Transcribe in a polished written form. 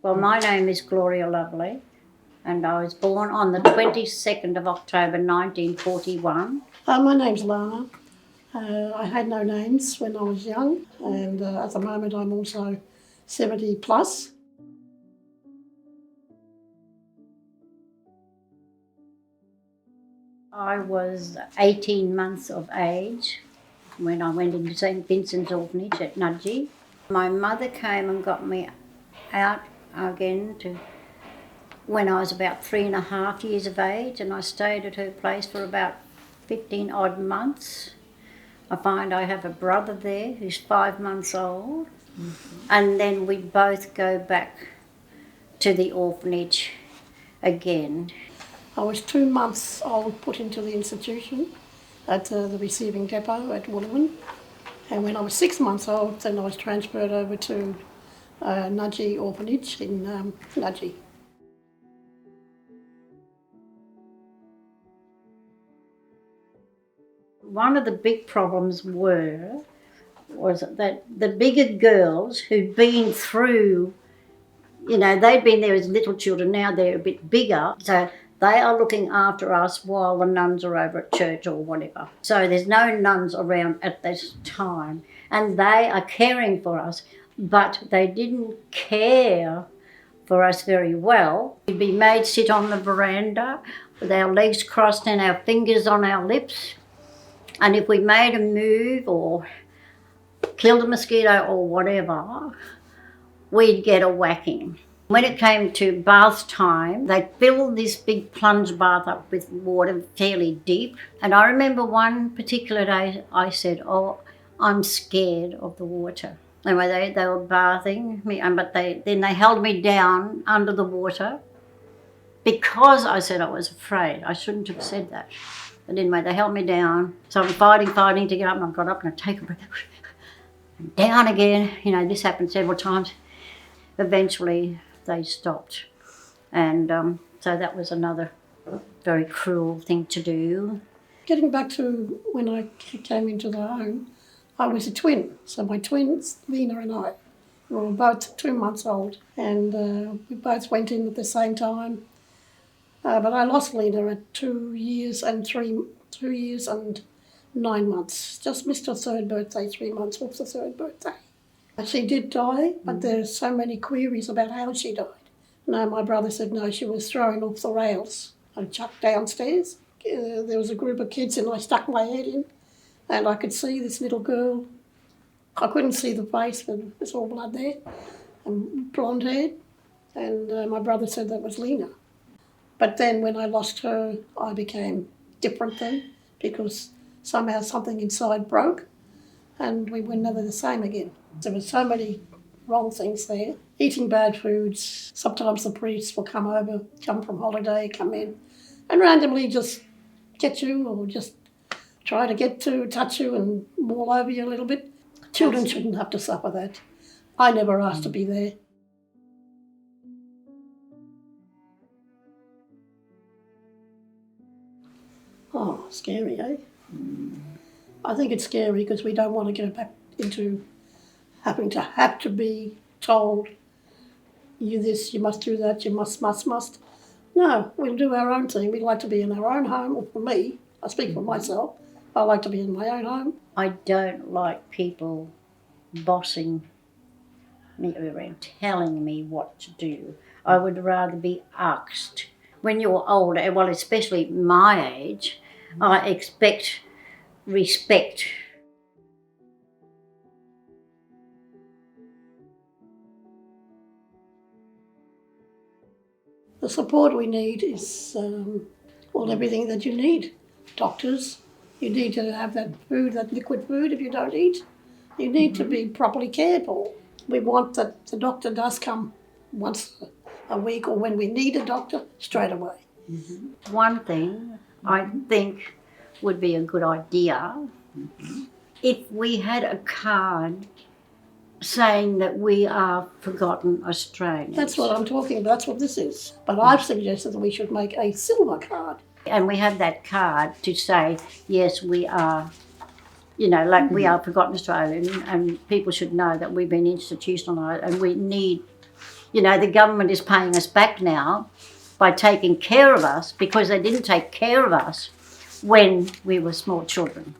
Well, my name is Gloria Lovely, and I was born on the 22nd of October 1941. My name's Lana. I had no names when I was young, and at the moment I'm also 70 plus. I was 18 months of age when I went into St Vincent's Orphanage at Nudgee. My mother came and got me out again when I was about 3.5 years of age, and I stayed at her place for about 15 odd months. I find I have a brother there who's 5 months old, and then we both go back to the orphanage again. I was 2 months old put into the institution at the receiving depot at Wooloowin, and when I was 6 months old then I was transferred over to Nudgee Orphanage in Nudgee. One of the big problems was that the bigger girls who'd been through, they'd been there as little children, now they're a bit bigger, so they are looking after us while the nuns are over at church or whatever. So there's no nuns around at this time, and they are caring for us, but they didn't care for us very well. We'd be made sit on the veranda with our legs crossed and our fingers on our lips. And if we made a move or killed a mosquito or whatever, we'd get a whacking. When it came to bath time, they'd fill this big plunge bath up with water fairly deep. And I remember one particular day I said, "Oh, I'm scared of the water." Anyway, they were bathing me, but then they held me down under the water because I said I was afraid. I shouldn't have said that. But anyway, they held me down. So I'm fighting to get up, and I got up and I take a breath. And down again. This happened several times. Eventually, they stopped. And so that was another very cruel thing to do. Getting back to when I came into the home, I was a twin. So my twins, Lana and I, were both 2 months old. And we both went in at the same time. But I lost Lana at 2 years and 9 months. Just missed her third birthday, 3 months off the third birthday. She did die, but there's so many queries about how she died. No, my brother said no, she was thrown off the rails and chucked downstairs. There was a group of kids and I stuck my head in and I could see this little girl. I couldn't see the face, but there's all blood there and blonde hair. And my brother said that was Lana. But then when I lost her, I became different then because somehow something inside broke and we were never the same again. There were so many wrong things there. Eating bad foods. Sometimes the priests will come from holiday, come in and randomly just get you or just try to touch you and maul over you a little bit. Children shouldn't have to suffer that. I never asked to be there. Oh, scary, eh? I think it's scary because we don't want to go back into having to be told, you this, you must do that, you must. No, we'll do our own thing. We like to be in our own home, or for me, I speak for myself, I like to be in my own home. I don't like people bossing me around, telling me what to do. I would rather be asked. When you're older, well, especially my age, I expect respect. The support we need is everything that you need. Doctors, you need to have that food, that liquid food if you don't eat. You need to be properly cared for. We want that the doctor does come once a week or when we need a doctor, straight away. One thing I think would be a good idea, if we had a card saying that we are forgotten Australians. That's what I'm talking about, that's what this is. But I've suggested that we should make a silver card. And we have that card to say, yes, we are, we are forgotten Australian, and people should know that we've been institutionalised and we need you know, the government is paying us back now by taking care of us because they didn't take care of us when we were small children.